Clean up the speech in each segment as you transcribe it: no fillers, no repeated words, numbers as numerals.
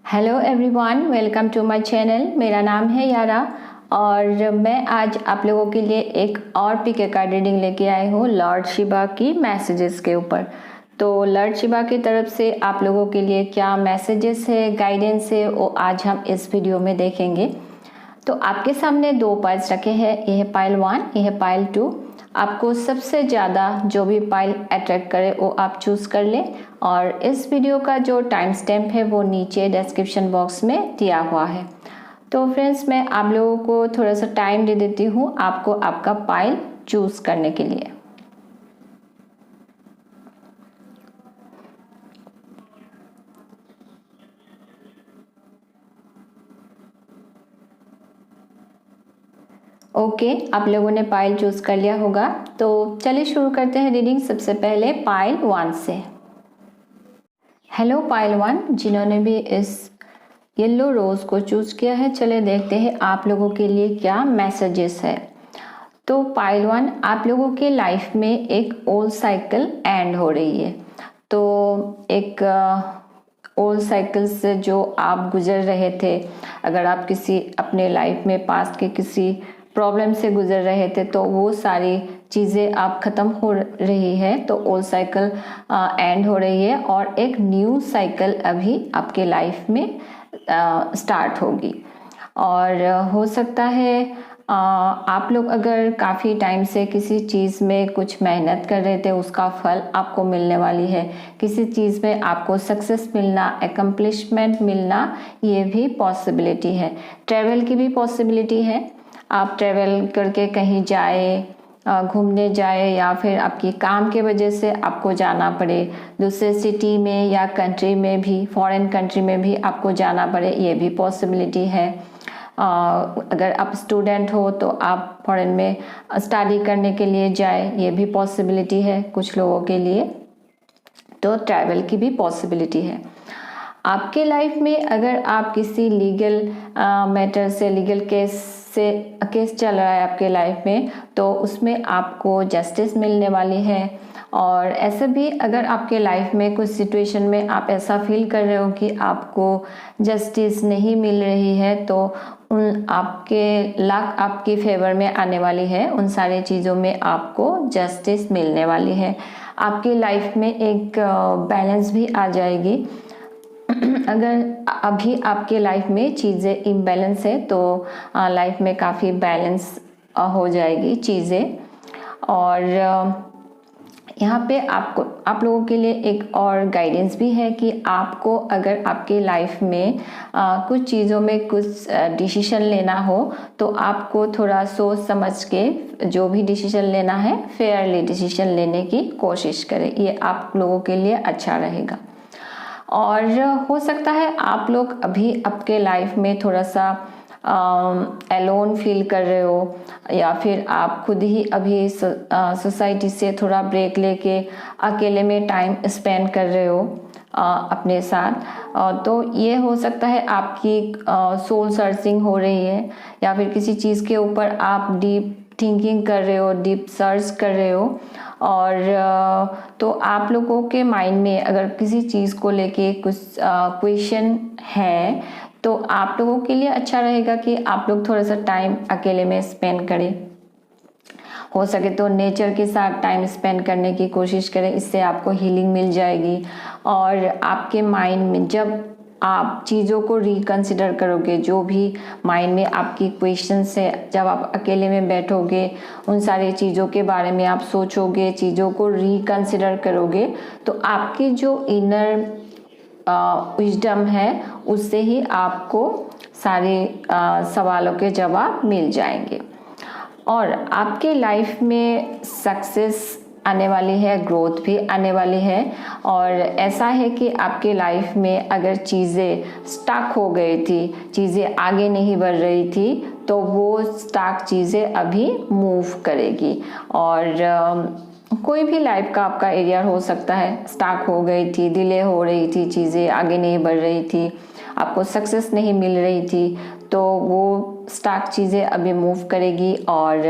Hello everyone, welcome to my channel. मेरा नाम है यारा और मैं आज आप लोगों के लिए एक और पीके कार्ड रीडिंग लेके आई हूँ लॉर्ड शिवा की मैसेजेस के ऊपर। तो लॉर्ड शिवा की तरफ से आप लोगों के लिए क्या मैसेजेस है, गाइडेंस है, वो आज हम इस वीडियो में देखेंगे। तो आपके सामने दो पाइल्स रखे हैं, यह है पाइल 1, यह है पाइल 2। आपको सबसे ज़्यादा जो भी पाइल अट्रैक्ट करे वो आप चूज़ कर लें और इस वीडियो का जो टाइम स्टैम्प है वो नीचे डिस्क्रिप्शन बॉक्स में दिया हुआ है। तो फ्रेंड्स, मैं आप लोगों को थोड़ा सा टाइम दे देती हूँ आपको आपका पाइल चूज़ करने के लिए। ओके, आप लोगों ने पाइल चूज़ कर लिया होगा। तो चलिए शुरू करते हैं रीडिंग। सबसे पहले पाइल 1 से। हेलो पाइल 1, जिन्होंने भी इस येलो रोज़ को चूज़ किया है, चले देखते हैं आप लोगों के लिए क्या मैसेजेस है। तो पाइल 1, आप लोगों के लाइफ में एक ओल्ड साइकिल एंड हो रही है। तो एक ओल्ड साइकिल से जो आप गुजर रहे थे, अगर आप किसी अपने लाइफ में पास्ट के किसी प्रॉब्लम से गुजर रहे थे तो वो सारी चीज़ें आप ख़त्म हो रही है। तो ओल्ड साइकिल एंड हो रही है और एक न्यू साइकिल अभी आपके लाइफ में स्टार्ट होगी। और हो सकता है आप लोग अगर काफ़ी टाइम से किसी चीज़ में कुछ मेहनत कर रहे थे, उसका फल आपको मिलने वाली है। किसी चीज़ में आपको सक्सेस मिलना, एकम्प्लिशमेंट मिलना, ये भी पॉसिबिलिटी है। ट्रैवल की भी पॉसिबिलिटी है। आप ट्रैवल करके कहीं जाए, घूमने जाए, या फिर आपकी काम के वजह से आपको जाना पड़े दूसरे सिटी में या कंट्री में भी, फॉरेन कंट्री में भी आपको जाना पड़े, ये भी पॉसिबिलिटी है। अगर आप स्टूडेंट हो तो आप फॉरेन में स्टडी करने के लिए जाए, ये भी पॉसिबिलिटी है कुछ लोगों के लिए। तो ट्रैवल की भी पॉसिबिलिटी है। आपके लाइफ में अगर आप किसी लीगल मैटर से, लीगल केस चल रहा है आपके लाइफ में, तो उसमें आपको जस्टिस मिलने वाली है। और ऐसे भी अगर आपके लाइफ में कुछ सिचुएशन में आप ऐसा फील कर रहे हो कि आपको जस्टिस नहीं मिल रही है, तो उन आपके लक आपकी फेवर में आने वाली है। उन सारी चीज़ों में आपको जस्टिस मिलने वाली है। आपकी लाइफ में एक बैलेंस भी आ जाएगी। अगर अभी आपके लाइफ में चीज़ें इम्बैलेंस है तो लाइफ में काफ़ी बैलेंस हो जाएगी चीज़ें। और यहाँ पे आप लोगों के लिए एक और गाइडेंस भी है कि आपको अगर आपके लाइफ में कुछ चीज़ों में कुछ डिसीजन लेना हो तो आपको थोड़ा सोच समझ के जो भी डिसीजन लेना है, फेयरली डिसीजन लेने की कोशिश करें। ये आप लोगों के लिए अच्छा रहेगा। और हो सकता है आप लोग अभी आपके लाइफ में थोड़ा सा एलोन फील कर रहे हो, या फिर आप खुद ही अभी सोसाइटी से थोड़ा ब्रेक लेके अकेले में टाइम स्पेंड कर रहे हो अपने साथ। तो ये हो सकता है आपकी सोल सर्चिंग हो रही है, या फिर किसी चीज़ के ऊपर आप डीप थिंकिंग कर रहे हो, डीप सर्च कर रहे हो। और तो आप लोगों के माइंड में अगर किसी चीज़ को लेके कुछ क्वेश्चन है तो आप लोगों के लिए अच्छा रहेगा कि आप लोग थोड़ा सा टाइम अकेले में स्पेंड करें। हो सके तो नेचर के साथ टाइम स्पेंड करने की कोशिश करें, इससे आपको हीलिंग मिल जाएगी। और आपके माइंड में जब आप चीज़ों को रिकंसिडर करोगे, जो भी माइंड में आपकी क्वेश्चंस है, जब आप अकेले में बैठोगे, उन सारी चीज़ों के बारे में आप सोचोगे, चीज़ों को रिकंसिडर करोगे, तो आपकी जो इनर विजडम है उससे ही आपको सारे सवालों के जवाब मिल जाएंगे। और आपके लाइफ में सक्सेस आने वाली है, ग्रोथ भी आने वाली है। और ऐसा है कि आपके लाइफ में अगर चीज़ें स्टक हो गई थी, चीज़ें आगे नहीं बढ़ रही थी, तो वो स्टक चीज़ें अभी मूव करेगी। और कोई भी लाइफ का आपका एरिया हो सकता है, स्टक हो गई थी, डिले हो रही थी, चीज़ें आगे नहीं बढ़ रही थी, आपको सक्सेस नहीं मिल रही थी, तो वो स्टक चीज़ें अभी मूव करेगी और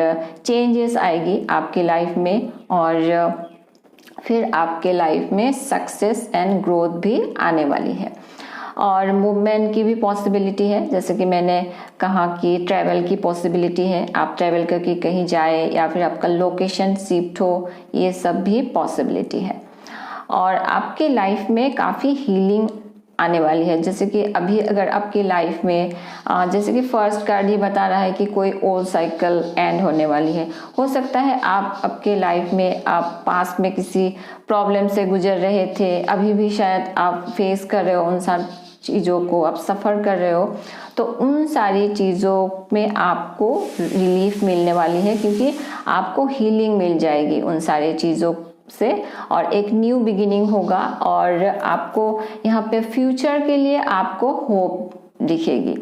चेंजेस आएगी आपकी लाइफ में। और फिर आपके लाइफ में सक्सेस एंड ग्रोथ भी आने वाली है। और मूवमेंट की भी पॉसिबिलिटी है, जैसे कि मैंने कहा कि ट्रैवल की पॉसिबिलिटी है, आप ट्रैवल करके कहीं जाए या फिर आपका लोकेशन शिफ्ट हो, ये सब भी पॉसिबिलिटी है। और आपके लाइफ में काफ़ी हीलिंग आने वाली है, जैसे कि अभी अगर आपकी लाइफ में जैसे कि फर्स्ट कार्ड ये बता रहा है कि कोई ओल्ड साइकिल एंड होने वाली है। हो सकता है आप आपके लाइफ में आप पास्ट में किसी प्रॉब्लम से गुजर रहे थे, अभी भी शायद आप फेस कर रहे हो उन सारी चीज़ों को, आप सफ़र कर रहे हो, तो उन सारी चीज़ों में आपको रिलीफ मिलने वाली है, क्योंकि आपको हीलिंग मिल जाएगी उन सारी चीज़ों से और एक न्यू बिगिनिंग होगा। और आपको यहाँ पे फ्यूचर के लिए आपको होप दिखेगी,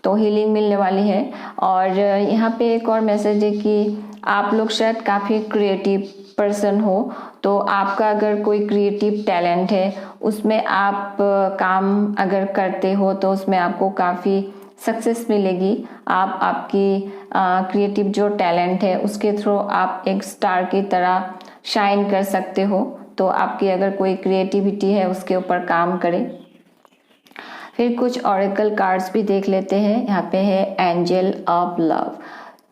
तो हीलिंग मिलने वाली है। और यहाँ पे एक और मैसेज है कि आप लोग शायद काफ़ी क्रिएटिव पर्सन हो, तो आपका अगर कोई क्रिएटिव टैलेंट है उसमें आप काम अगर करते हो तो उसमें आपको काफ़ी सक्सेस मिलेगी। आप आपकी क्रिएटिव जो टैलेंट है उसके थ्रू आप एक स्टार की तरह शाइन कर सकते हो, तो आपकी अगर कोई क्रिएटिविटी है उसके ऊपर काम करें। फिर कुछ ऑरेकल कार्ड्स भी देख लेते हैं। यहाँ पे है एंजल ऑफ लव,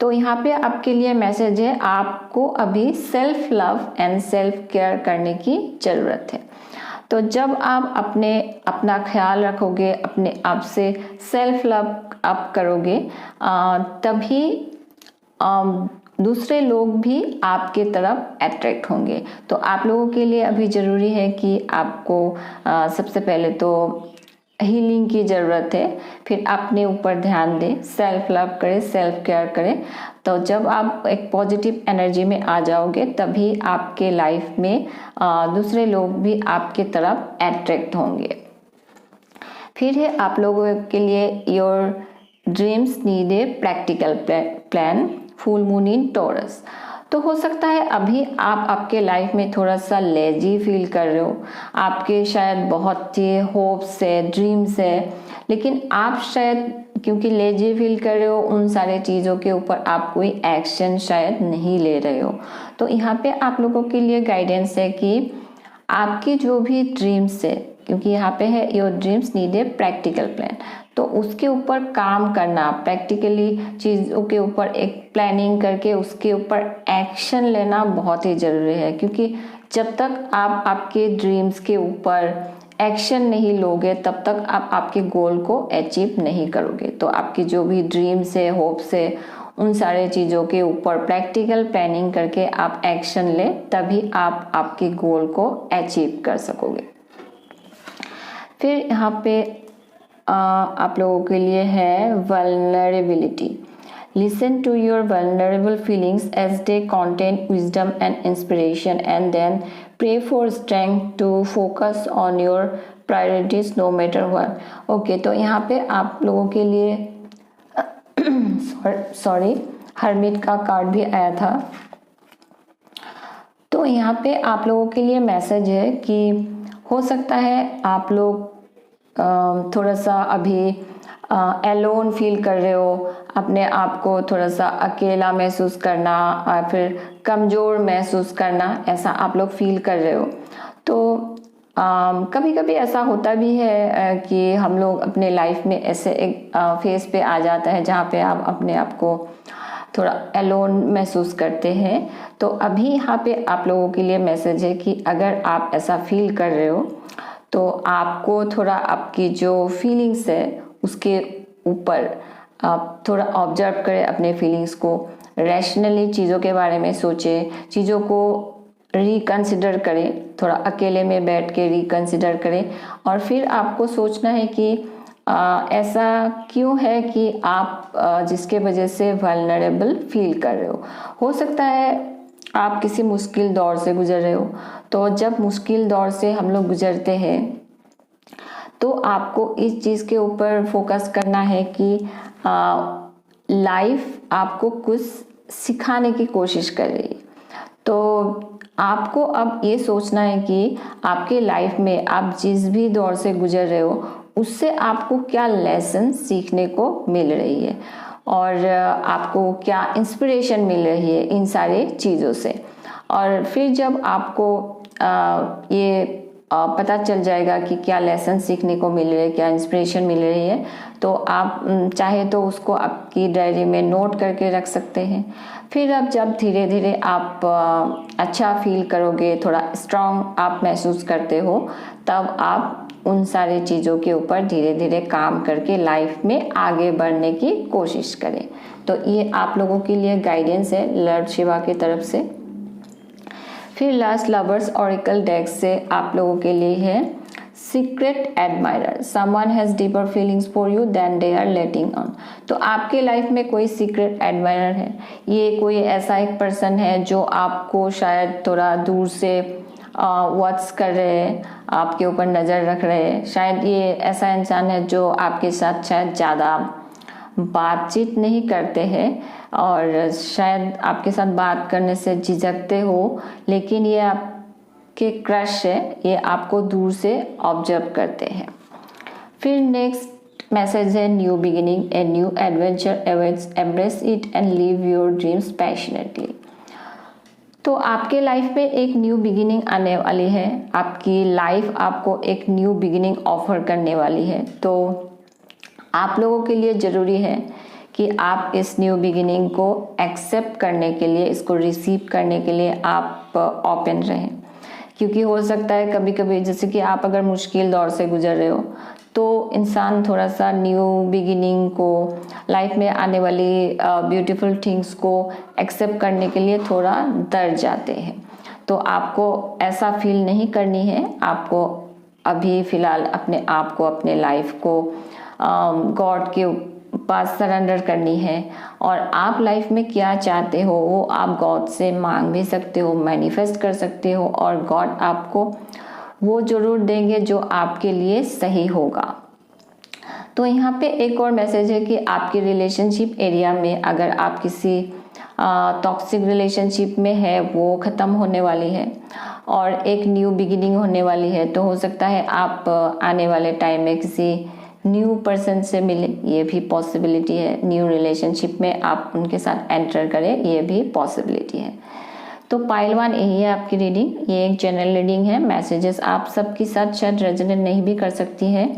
तो यहाँ पे आपके लिए मैसेज है आपको अभी self love and self care करने की ज़रूरत है। तो जब आप अपना ख्याल रखोगे, अपने आप से सेल्फ लव आप करोगे, तभी दूसरे लोग भी आपके तरफ अट्रैक्ट होंगे। तो आप लोगों के लिए अभी ज़रूरी है कि आपको सबसे पहले तो हीलिंग की ज़रूरत है, फिर अपने ऊपर ध्यान दें, सेल्फ लव करें, सेल्फ केयर करें। तो जब आप एक पॉजिटिव एनर्जी में आ जाओगे तभी आपके लाइफ में दूसरे लोग भी आपके तरफ अट्रैक्ट होंगे। फिर है आप लोगों के लिए your dreams need a practical plan, full moon in taurus. तो हो सकता है अभी आप आपके लाइफ में थोड़ा सा लेजी फील कर रहे हो, आपके शायद बहुत ही होप्स है, ड्रीम्स है, लेकिन आप शायद क्योंकि लेजी फील कर रहे हो उन सारे चीज़ों के ऊपर आप कोई एक्शन शायद नहीं ले रहे हो। तो यहाँ पे आप लोगों के लिए गाइडेंस है कि आपकी जो भी ड्रीम्स है, क्योंकि यहाँ पे है your dreams need a practical plan, तो उसके ऊपर काम करना, प्रैक्टिकली चीज़ों के ऊपर एक प्लानिंग करके उसके ऊपर एक्शन लेना बहुत ही ज़रूरी है। क्योंकि जब तक आप आपके ड्रीम्स के ऊपर एक्शन नहीं लोगे तब तक आप आपके गोल को अचीव नहीं करोगे। तो आपकी जो भी ड्रीम्स है, होप्स है, उन सारे चीज़ों के ऊपर प्रैक्टिकल प्लानिंग करके आप एक्शन लें, तभी आप आपके गोल को अचीव कर सकोगे। फिर यहाँ पे आप लोगों के लिए है vulnerability. Listen to your vulnerable feelings as they contain wisdom and inspiration and then pray for strength to focus on your priorities no matter what. Okay, तो यहाँ पे आप लोगों के लिए सॉरी हर्मिट का कार्ड भी आया था। तो यहाँ पे आप लोगों के लिए मैसेज है कि हो सकता है आप लोग थोड़ा सा अभी एलोन फील कर रहे हो, अपने आप को थोड़ा सा अकेला महसूस करना और फिर कमज़ोर महसूस करना, ऐसा आप लोग फील कर रहे हो। तो कभी कभी ऐसा होता भी है कि हम लोग अपने लाइफ में ऐसे एक फेज पे आ जाता है जहाँ पे आप अपने आप को थोड़ा एलोन महसूस करते हैं। तो अभी यहाँ पे आप लोगों के लिए मैसेज है कि अगर आप ऐसा फील कर रहे हो तो आपको थोड़ा आपकी जो फीलिंग्स है उसके ऊपर आप थोड़ा ऑब्जर्व करें, अपने फीलिंग्स को रैशनली चीज़ों के बारे में सोचें, चीज़ों को रिकंसिडर करें, थोड़ा अकेले में बैठ के रिकंसिडर करें और फिर आपको सोचना है कि ऐसा क्यों है कि आप जिसके वजह से वल्नरेबल फील कर रहे हो सकता है आप किसी मुश्किल दौर से गुजर रहे हो। तो जब मुश्किल दौर से हम लोग गुजरते हैं तो आपको इस चीज़ के ऊपर फोकस करना है कि लाइफ आपको कुछ सिखाने की कोशिश कर रही है। तो आपको अब ये सोचना है कि आपके लाइफ में आप जिस भी दौर से गुजर रहे हो उससे आपको क्या लेसन सीखने को मिल रही है और आपको क्या इंस्पिरेशन मिल रही है इन सारे चीज़ों से। और फिर जब आपको ये पता चल जाएगा कि क्या लेसन सीखने को मिल रही है, क्या इंस्पिरेशन मिल रही है। तो आप चाहे तो उसको आपकी डायरी में नोट करके रख सकते हैं। फिर अब जब धीरे धीरे आप अच्छा फील करोगे, थोड़ा स्ट्रांग आप महसूस करते हो, तब आप उन सारी चीज़ों के ऊपर धीरे धीरे काम करके लाइफ में आगे बढ़ने की कोशिश करें। तो ये आप लोगों के लिए गाइडेंस है लॉर्ड शिवा की तरफ से। फिर लास्ट लवर्स ऑरिकल डेक से आप लोगों के लिए है secret admirer, someone has deeper feelings for you then they are letting on. तो आपके लाइफ में कोई सीक्रेट एडमायरर है, ये कोई ऐसा एक पर्सन है जो आपको शायद थोड़ा दूर से वॉच कर रहे हैं, आपके ऊपर नज़र रख रहे हैं। शायद ये ऐसा इंसान है जो आपके साथ शायद ज़्यादा बातचीत नहीं करते हैं और शायद आपके साथ बात करने से झिझकते हो, लेकिन ये आपके क्रश है, ये आपको दूर से ऑब्जर्व करते हैं। फिर नेक्स्ट मैसेज है new beginning, a new adventure awaits, embrace it and live your dreams passionately. तो आपके लाइफ में एक न्यू बिगिनिंग आने वाली है, आपकी लाइफ आपको एक न्यू बिगिनिंग ऑफर करने वाली है। तो आप लोगों के लिए ज़रूरी है कि आप इस न्यू बिगिनिंग को एक्सेप्ट करने के लिए, इसको रिसीव करने के लिए आप ओपन रहें। क्योंकि हो सकता है कभी कभी, जैसे कि आप अगर मुश्किल दौर से गुजर रहे हो, तो इंसान थोड़ा सा न्यू बिगिनिंग को, लाइफ में आने वाली ब्यूटीफुल थिंग्स को एक्सेप्ट करने के लिए थोड़ा डर जाते हैं। तो आपको ऐसा फील नहीं करनी है, आपको अभी फ़िलहाल अपने आप को, अपने लाइफ को गॉड के पास सरेंडर करनी है। और आप लाइफ में क्या चाहते हो वो आप गॉड से मांग भी सकते हो, मैनिफेस्ट कर सकते हो, और गॉड आपको वो जरूर देंगे जो आपके लिए सही होगा। तो यहाँ पे एक और मैसेज है कि आपकी रिलेशनशिप एरिया में अगर आप किसी टॉक्सिक रिलेशनशिप में है, वो ख़त्म होने वाली है और एक न्यू बिगिनिंग होने वाली है। तो हो सकता है आप आने वाले टाइम में किसी न्यू पर्सन से मिले, ये भी पॉसिबिलिटी है। न्यू रिलेशनशिप में आप उनके साथ एंटर करें, ये भी पॉसिबिलिटी है। तो पाइल 1 यही है आपकी रीडिंग, ये एक जनरल रीडिंग है। मैसेजेस आप सबके साथ शायद रेजोनेट नहीं भी कर सकती है,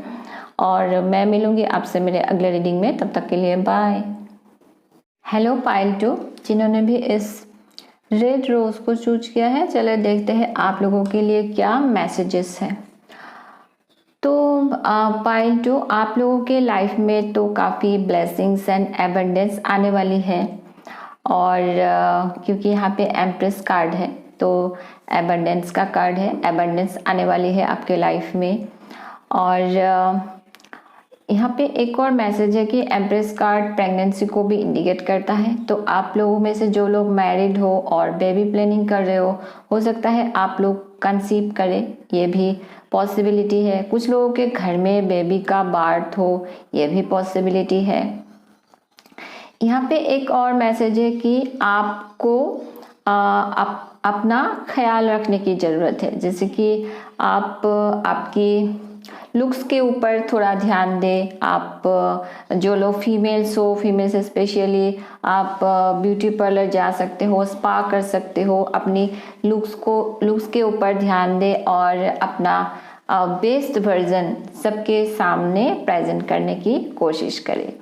और मैं मिलूंगी आपसे मेरे अगले रीडिंग में। तब तक के लिए बाय। हेलो पाइल 2, जिन्होंने भी इस रेड रोज को चूज किया है, चले देखते हैं आप लोगों के लिए क्या मैसेजेस हैं। तो पाइल 2, आप लोगों के लाइफ में तो काफ़ी ब्लेसिंग्स एंड एबंडेंस आने वाली है, और क्योंकि यहाँ पे एम्प्रेस कार्ड है तो एबंडेंस का कार्ड है, एबंडेंस आने वाली है आपके लाइफ में। और यहाँ पे एक और मैसेज है कि एम्प्रेस कार्ड प्रेगनेंसी को भी इंडिकेट करता है। तो आप लोगों में से जो लोग मैरिड हो और बेबी प्लानिंग कर रहे हो सकता है आप लोग कंसीव करें, ये भी पॉसिबिलिटी है। कुछ लोगों के घर में बेबी का बर्थ हो, ये भी पॉसिबिलिटी है। यहाँ पे एक और मैसेज है कि आपको अपना ख्याल रखने की ज़रूरत है, जैसे कि आप आपकी लुक्स के ऊपर थोड़ा ध्यान दें। आप जो लोग फीमेल्स हो, फीमेल से स्पेशली आप ब्यूटी पार्लर जा सकते हो, स्पा कर सकते हो, अपनी लुक्स के ऊपर ध्यान दें और अपना बेस्ट वर्जन सबके सामने प्रेजेंट करने की कोशिश करें।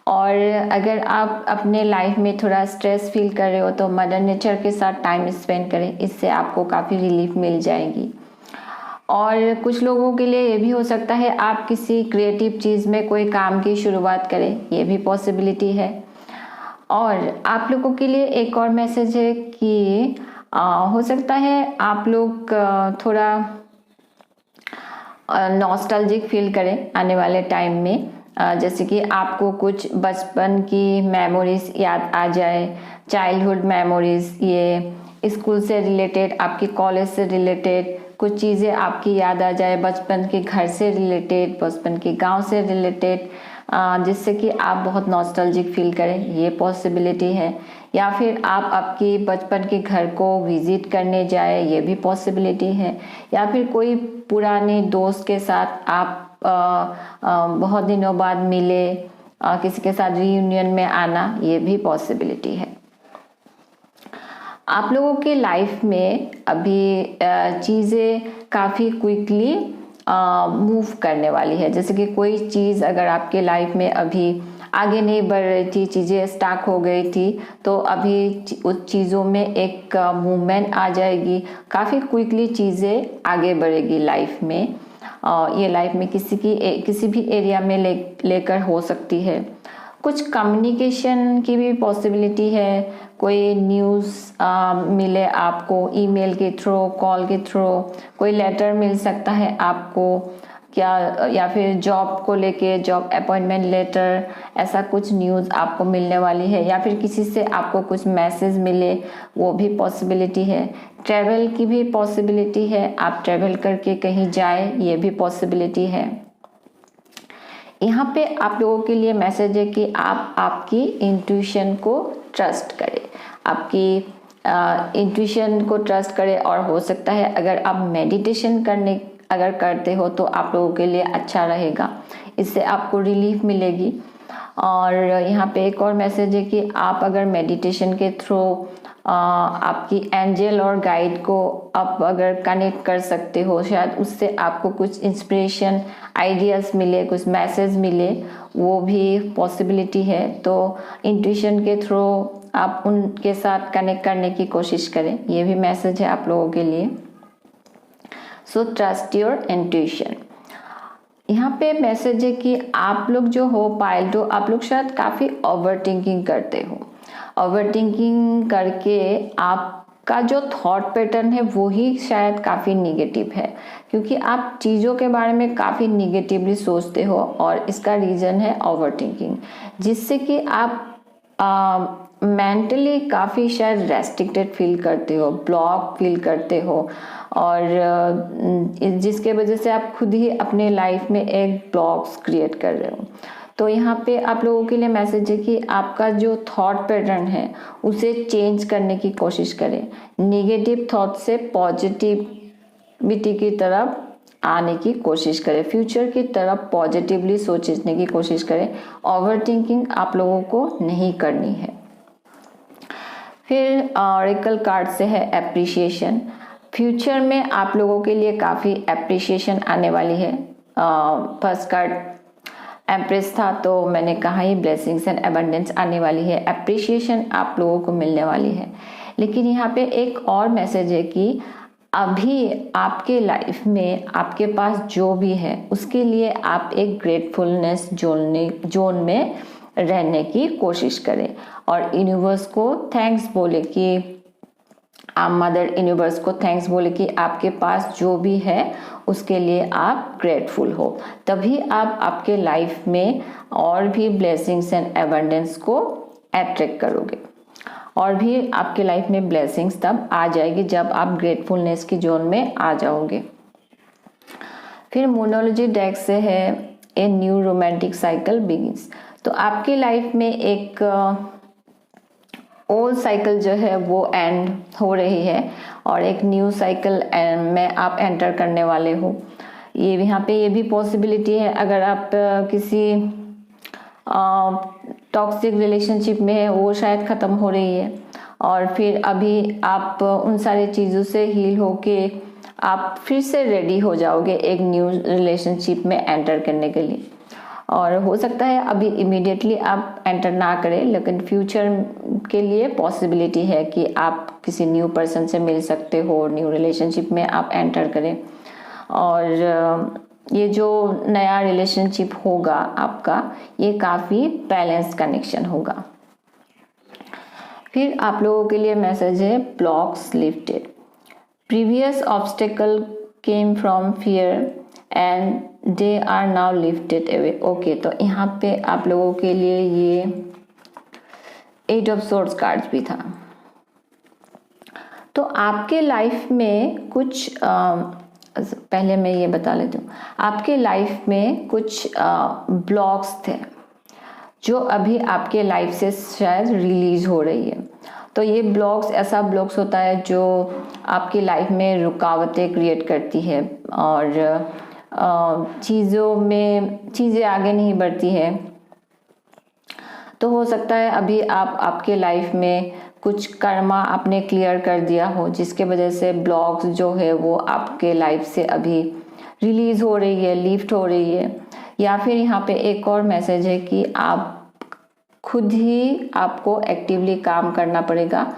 और अगर आप अपने लाइफ में थोड़ा स्ट्रेस फील कर रहे हो तो मदर नेचर के साथ टाइम स्पेंड करें, इससे आपको काफ़ी रिलीफ मिल जाएगी। और कुछ लोगों के लिए ये भी हो सकता है आप किसी क्रिएटिव चीज़ में कोई काम की शुरुआत करें, ये भी पॉसिबिलिटी है। और आप लोगों के लिए एक और मैसेज है कि हो सकता है आप लोग थोड़ा नॉस्टैल्जिक फील करें आने वाले टाइम में, जैसे कि आपको कुछ बचपन की मेमोरीज याद आ जाए, चाइल्डहुड मेमोरीज, ये स्कूल से रिलेटेड, आपकी कॉलेज से रिलेटेड कुछ चीज़ें आपकी याद आ जाए, बचपन के घर से रिलेटेड, बचपन के गांव से रिलेटेड, जिससे कि आप बहुत नॉस्टैल्जिक फील करें, ये पॉसिबिलिटी है। या फिर आप आपकी बचपन के घर को विजिट करने जाए, ये भी पॉसिबिलिटी है। या फिर कोई पुराने दोस्त के साथ आप बहुत दिनों बाद मिले, किसी के साथ रीयूनियन में आना, ये भी पॉसिबिलिटी है। आप लोगों के लाइफ में अभी चीज़ें काफ़ी क्विकली मूव करने वाली है। जैसे कि कोई चीज़ अगर आपके लाइफ में अभी आगे नहीं बढ़ रही थी, चीज़ें स्टक हो गई थी, तो अभी उस चीज़ों में एक मूवमेंट आ जाएगी, काफ़ी क्विकली चीज़ें आगे बढ़ेगी लाइफ में। ये लाइफ में किसी भी एरिया में लेकर हो सकती है। कुछ कम्युनिकेशन की भी पॉसिबिलिटी है, कोई न्यूज़ मिले आपको ईमेल के थ्रू, कॉल के थ्रू, कोई लेटर मिल सकता है आपको क्या, या फिर जॉब को लेके जॉब अपॉइंटमेंट लेटर, ऐसा कुछ न्यूज़ आपको मिलने वाली है, या फिर किसी से आपको कुछ मैसेज मिले, वो भी पॉसिबिलिटी है। ट्रैवल की भी पॉसिबिलिटी है, आप ट्रैवल करके कहीं जाए, ये भी पॉसिबिलिटी है। यहाँ पे आप लोगों के लिए मैसेज है कि आप आपकी इंट्यूशन को ट्रस्ट करें, आपकी इंट्यूशन को ट्रस्ट करें। और हो सकता है अगर आप मेडिटेशन करते हो तो आप लोगों के लिए अच्छा रहेगा, इससे आपको रिलीफ मिलेगी। और यहाँ पे एक और मैसेज है कि आप अगर मेडिटेशन के थ्रू आपकी एंजल और गाइड को आप अगर कनेक्ट कर सकते हो, शायद उससे आपको कुछ इंस्पिरेशन, आइडियाज़ मिले, कुछ मैसेज मिले, वो भी पॉसिबिलिटी है। तो इंट्यूशन के थ्रू आप उनके साथ कनेक्ट करने की कोशिश करें, ये भी मैसेज है आप लोगों के लिए। So trust your intuition. यहाँ पे मैसेज है कि आप लोग जो हो पायलट हो, आप लोग शायद काफ़ी ओवर थिंकिंग करते हो। ओवर थिंकिंग करके आपका जो थॉट पैटर्न है वो ही शायद काफ़ी निगेटिव है, क्योंकि आप चीज़ों के बारे में काफ़ी निगेटिवली सोचते हो, और इसका रीज़न है ओवर थिंकिंग, जिससे कि आप मेंटली काफ़ी शायद रेस्ट्रिक्टेड फील करते हो, ब्लॉक फील करते हो, और जिसके वजह से आप खुद ही अपने लाइफ में एक ब्लॉक्स क्रिएट कर रहे हो। तो यहाँ पे आप लोगों के लिए मैसेज है कि आपका जो थॉट पैटर्न है उसे चेंज करने की कोशिश करें, नेगेटिव थॉट से पॉजिटिविटी की तरफ आने की कोशिश करें, फ्यूचर की तरफ पॉजिटिवली सोचने की कोशिश करें। ओवर थिंकिंग आप लोगों को नहीं करनी है। फिर ऑरेकल कार्ड से है एप्रिसिएशन। फ्यूचर में आप लोगों के लिए काफ़ी एप्रिसिएशन आने वाली है। फर्स्ट कार्ड एम्प्रेस था, तो मैंने कहा ही ब्लेसिंग्स एंड अबंडेंस आने वाली है, एप्रिसिएशन आप लोगों को मिलने वाली है। लेकिन यहाँ पे एक और मैसेज है कि अभी आपके लाइफ में आपके पास जो भी है उसके लिए आप एक ग्रेटफुलनेस जोन में रहने की कोशिश करें, और यूनिवर्स को थैंक्स बोले कि आप मदर यूनिवर्स को थैंक्स बोले कि आपके पास जो भी है उसके लिए आप ग्रेटफुल हो। तभी आप आपके लाइफ में और भी ब्लेसिंग्स एंड एबंडेंस को अट्रैक्ट करोगे, और भी आपके लाइफ में ब्लेसिंग्स तब आ जाएगी जब आप ग्रेटफुलनेस की जोन में आ जाओगे। फिर मोनोलॉजी डेक से है a new romantic cycle begins. तो आपकी लाइफ में एक ओल्ड साइकिल जो है वो एंड हो रही है, और एक न्यू साइकिल में आप एंटर करने वाले हो। ये यहाँ पे ये भी पॉसिबिलिटी है, अगर आप किसी टॉक्सिक रिलेशनशिप में है वो शायद ख़त्म हो रही है, और फिर अभी आप उन सारी चीज़ों से हील होके आप फिर से रेडी हो जाओगे एक न्यू रिलेशनशिप में एंटर करने के लिए। और हो सकता है अभी इमीडिएटली आप एंटर ना करें, लेकिन फ्यूचर के लिए पॉसिबिलिटी है कि आप किसी न्यू पर्सन से मिल सकते हो, न्यू रिलेशनशिप में आप एंटर करें, और ये जो नया रिलेशनशिप होगा आपका, ये काफ़ी बैलेंस कनेक्शन होगा। फिर आप लोगों के लिए मैसेज है blocks lifted, previous obstacle came from fear and they are now lifted away. Okay, तो यहाँ पे आप लोगों के लिए ये 8 ऑफ सोर्ड्स कार्ड्स भी था। तो आपके लाइफ में कुछ पहले मैं ये बता लेती हूँ, आपके लाइफ में कुछ ब्लॉक्स थे जो अभी आपके लाइफ से शायद रिलीज हो रही है। तो ये ब्लॉक्स ऐसा ब्लॉक्स होता है जो आपकी लाइफ में रुकावटें क्रिएट करती है, और चीज़ें आगे नहीं बढ़ती है। तो हो सकता है अभी आपके लाइफ में कुछ कर्मा आपने क्लियर कर दिया हो, जिसके वजह से ब्लॉक्स जो है वो आपके लाइफ से अभी रिलीज हो रही है, लिफ्ट हो रही है। या फिर यहाँ पे एक और मैसेज है कि आप खुद ही आपको एक्टिवली काम करना पड़ेगा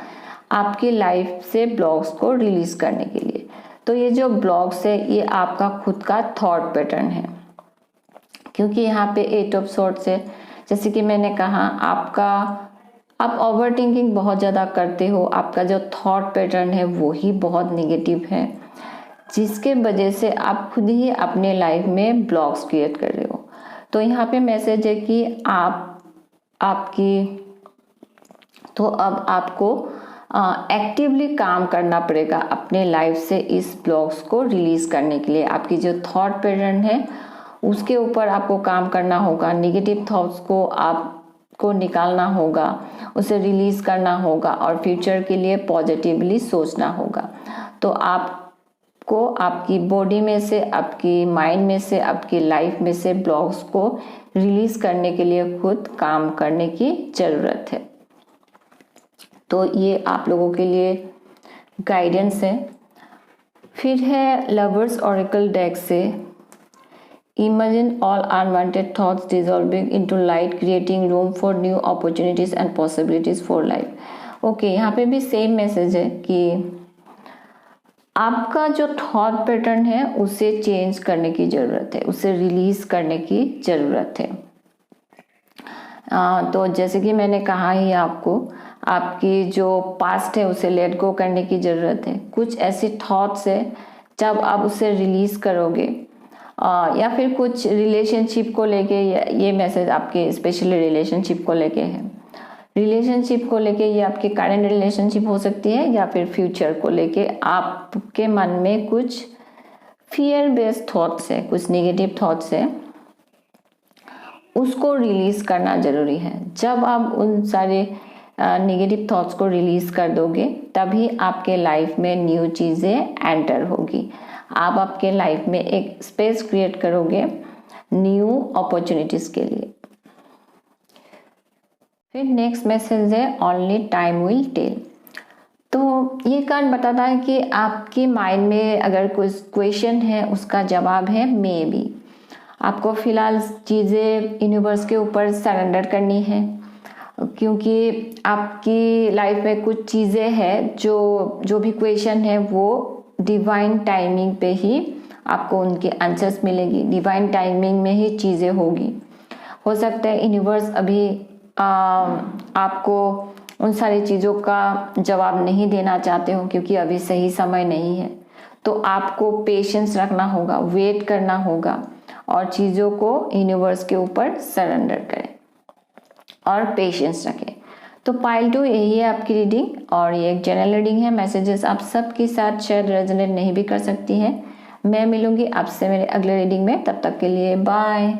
आपकी लाइफ से ब्लॉक्स को रिलीज करने के लिए। तो ये जो ब्लॉक्स है ये आपका खुद का थॉट पैटर्न है, क्योंकि यहाँ पे 8 ऑफ सॉर्ड्स है। जैसे कि मैंने कहा, आप ओवर थिंकिंग बहुत ज़्यादा करते हो, आपका जो थॉट पैटर्न है वो ही बहुत नेगेटिव है, जिसके वजह से आप खुद ही अपने लाइफ में ब्लॉक्स क्रिएट कर रहे हो। तो यहाँ पे मैसेज है कि अब आपको एक्टिवली काम करना पड़ेगा अपने लाइफ से इस ब्लॉक्स को रिलीज करने के लिए। आपकी जो थॉट पैटर्न है उसके ऊपर आपको काम करना होगा, नेगेटिव थॉट्स को आपको निकालना होगा, उसे रिलीज करना होगा और फ्यूचर के लिए पॉजिटिवली सोचना होगा। तो आपको आपकी बॉडी में से, आपकी माइंड में से, आपकी लाइफ में से ब्लॉक्स को रिलीज करने के लिए खुद काम करने की ज़रूरत है। तो ये आप लोगों के लिए गाइडेंस है। फिर है लवर्स ऑरेकल डेक से, Imagine all unwanted thoughts dissolving into light, creating room for new opportunities and possibilities for life. Okay, यहाँ पे भी सेम मैसेज है कि आपका जो थॉट पैटर्न है उसे चेंज करने की ज़रूरत है, उसे रिलीज करने की ज़रूरत है। तो जैसे कि मैंने कहा ही आपको, आपकी जो पास्ट है उसे लेट गो करने की ज़रूरत है। कुछ ऐसी थॉट्स है जब आप उसे रिलीज करोगे, या फिर कुछ रिलेशनशिप को लेके, ये मैसेज आपके स्पेशली रिलेशनशिप को लेके है। रिलेशनशिप को लेके ये आपके करंट रिलेशनशिप हो सकती है, या फिर फ्यूचर को लेके आपके मन में कुछ फियर बेस्ड थॉट्स है, कुछ नेगेटिव थॉट्स है, उसको रिलीज करना जरूरी है। जब आप उन सारे नेगेटिव थॉट्स को रिलीज कर दोगे तभी आपके लाइफ में न्यू चीज़ें एंटर होगी। आप आपके लाइफ में एक स्पेस क्रिएट करोगे न्यू अपॉर्चुनिटीज के लिए। फिर नेक्स्ट मैसेज है ओनली टाइम विल टेल। तो ये कार्ड बताता है कि आपकी माइंड में अगर कोई क्वेश्चन है उसका जवाब है मे बी। आपको फिलहाल चीज़ें यूनिवर्स के ऊपर सरेंडर करनी है, क्योंकि आपकी लाइफ में कुछ चीज़ें हैं जो भी क्वेश्चन है वो डिवाइन टाइमिंग पे ही आपको उनके आंसर्स मिलेगी, डिवाइन टाइमिंग में ही चीज़ें होगी। हो सकता है यूनिवर्स अभी आपको उन सारी चीज़ों का जवाब नहीं देना चाहते हो, क्योंकि अभी सही समय नहीं है। तो आपको पेशेंस रखना होगा, वेट करना होगा और चीज़ों को यूनिवर्स के ऊपर सरेंडर करें और पेशेंस रखें। तो पाइल 2 यही है आपकी रीडिंग, और ये एक जनरल रीडिंग है। मैसेजेस आप सबके साथ शायद रेजोनेट नहीं भी कर सकती हैं। मैं मिलूंगी आपसे मेरे अगले रीडिंग में, तब तक के लिए बाय।